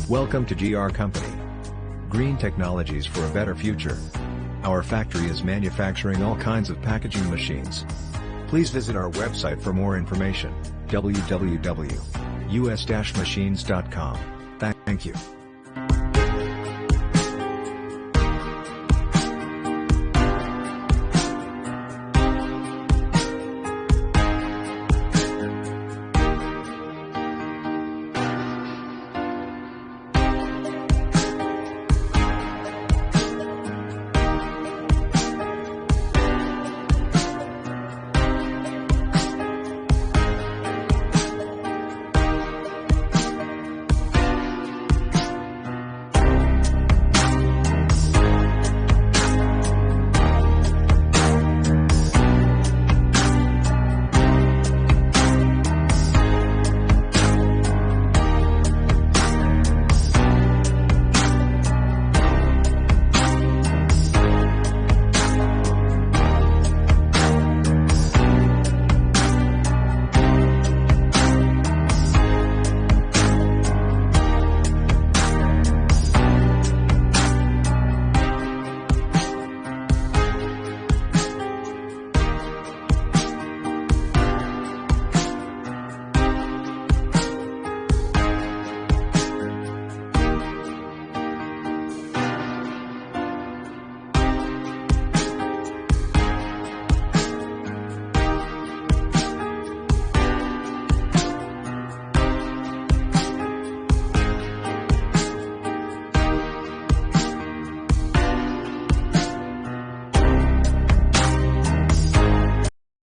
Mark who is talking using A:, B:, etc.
A: Welcome to GR Company. Green technologies for a better future. Our factory is manufacturing all kinds of packaging machines. Please visit our website for more information, www.us-machines.com. Thank you.